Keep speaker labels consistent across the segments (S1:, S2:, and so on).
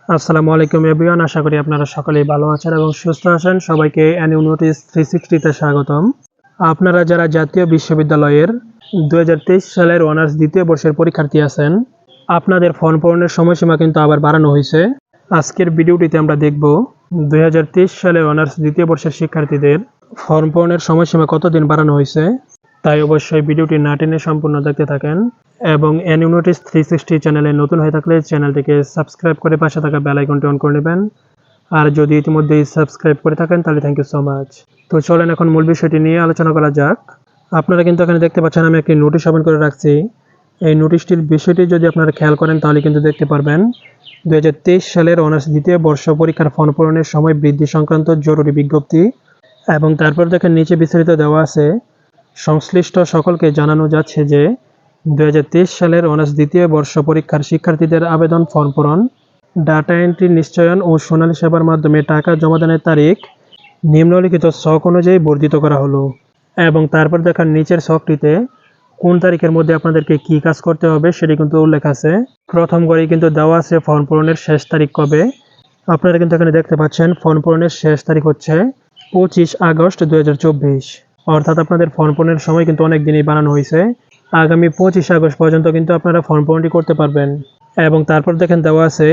S1: আসসালামু আলাইকুম এভরিওয়ান, আশা করি আপনারা সকলেই ভালো আছেন এবং সুস্থ আছেন। সবাইকে অ্যানিউ নোটিস 360 তে স্বাগতম। আপনারা যারা জাতীয় বিশ্ববিদ্যালয়ের 2023 সালের অনার্স দ্বিতীয় বর্ষের পরীক্ষার্থী আছেন, আপনাদের ফর্ম পূরণের সময়সীমা কিন্তু আবার বাড়ানো হয়েছে। আজকের ভিডিওটিতে আমরা দেখব 2023 সালে অনার্স দ্বিতীয় বর্ষের শিক্ষার্থীদের ফর্ম পূরণের সময়সীমা কতদিন বাড়ানো হয়েছে। তাই অবশ্যই ভিডিওটি না টেনে সম্পূর্ণ দেখতে থাকেন এবং অ্যানিউ নোটিস 360 চ্যানেলে নতুন হয়ে থাকলে চ্যানেলটিকে সাবস্ক্রাইব করে পাশে থাকা বেল আইকনটি অন করে নেবেন। আর যদি ইতিমধ্যেই সাবস্ক্রাইব করে থাকেন তাহলে থ্যাংক ইউ সো মাচ। তো চলেন এখন মূল বিষয়টি নিয়ে আলোচনা করা যাক। আপনারা কিন্তু এখানে দেখতে পাচ্ছেন আমি একটি নোটিশ ওপেন করে রাখছি। এই নোটিশটির বিষয়টি যদি আপনারা খেয়াল করেন তাহলে কিন্তু দেখতে পারবেন 2023 সালের অনার্স দ্বিতীয় বর্ষ পরীক্ষার ফর্ম পূরণের সময় বৃদ্ধি সংক্রান্ত জরুরি বিজ্ঞপ্তি, এবং তারপর দেখেন নিচে বিস্তারিত দেওয়া আছে। সংশ্লিষ্ট সকলকে জানানো যাচ্ছে যে 2023 সালের অনার্স দ্বিতীয় বর্ষ পরীক্ষার শিক্ষার্থীদের আবেদন ফর্ম পূরণ, ডাটা এন্ট্রি নিশ্চয়ন ও সোনালী সেবার মাধ্যমে টাকা জমাদানের তারিখ নিম্নলিখিত ছক অনুযায়ী বর্ধিত করা হলো। এবং তারপর দেখার নিচের ছকটিতে কোন তারিখের মধ্যে আপনাদেরকে কি কাজ করতে হবে সেটি কিন্তু উল্লেখ আছে। প্রথম ঘরেই কিন্তু দেওয়া আছে ফর্ম পূরণের শেষ তারিখ কবে। আপনারা কিন্তু এখানে দেখতে পাচ্ছেন ফর্ম পূরণের শেষ তারিখ হচ্ছে 25 আগস্ট 2024। অর্থাৎ আপনাদের ফর্ম পূরণের সময় কিন্তু অনেক দিনই বানানো হয়েছে। আগামী 25 আগস্ট পর্যন্ত কিন্তু আপনারা ফর্ম পূরণটি করতে পারবেন। এবং তারপর দেখেন দেওয়া আছে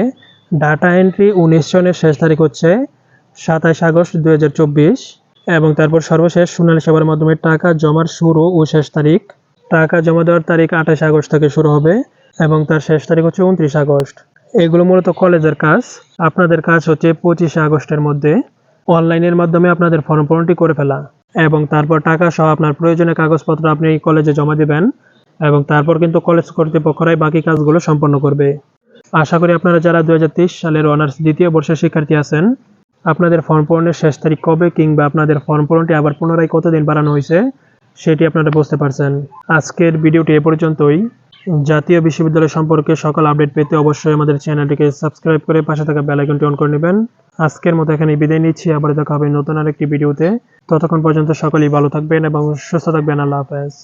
S1: ডাটা এন্ট্রি ও নিশ্চয়নের শেষ তারিখ হচ্ছে 27 আগস্ট 2024। এবং তারপর সর্বশেষ সোনালী সেবার মাধ্যমে টাকা জমার শুরু ও শেষ তারিখ। টাকা জমা দেওয়ার তারিখ 28 আগস্ট থেকে শুরু হবে এবং তার শেষ তারিখ হচ্ছে 29 আগস্ট। এগুলো মূলত কলেজের কাজ। আপনাদের কাজ হচ্ছে 25 আগস্টের মধ্যে অনলাইনের মাধ্যমে আপনাদের ফর্ম পূরণটি করে ফেলা এবং তারপর টাকা সহ আপনার প্রয়োজনীয় কাগজপত্র আপনি কলেজে জমা দিবেন এবং তারপর কিন্তু কলেজ কর্তৃপক্ষরাই বাকি কাজগুলো সম্পন্ন করবে। আশা করি আপনারা যারা 2023 সালের অনার্স দ্বিতীয় বর্ষের শিক্ষার্থী আছেন, আপনাদের ফর্ম পূরণের শেষ তারিখ কবে কিংবা আপনাদের ফর্ম পূরণটি আবার পুনরায় কতদিন বাড়ানো হয়েছে সেটি আপনারা বুঝতে পারছেন। আজকের ভিডিওটি এ পর্যন্তই। জাতীয় বিশ্ববিদ্যালয় সম্পর্কে সকল আপডেট পেতে অবশ্যই আমাদের চ্যানেলটিকে সাবস্ক্রাইব করে পাশে থাকা বেল আইকনটি অন করে নেবেন। আজকের মতো এখানে বিদায় নিচ্ছি, আবার দেখা হবে নতুন আরেকটি ভিডিওতে। ততক্ষণ পর্যন্ত সকলেই ভালো থাকবেন এবং সুস্থ থাকবেন। আল্লাহ হাফেজ।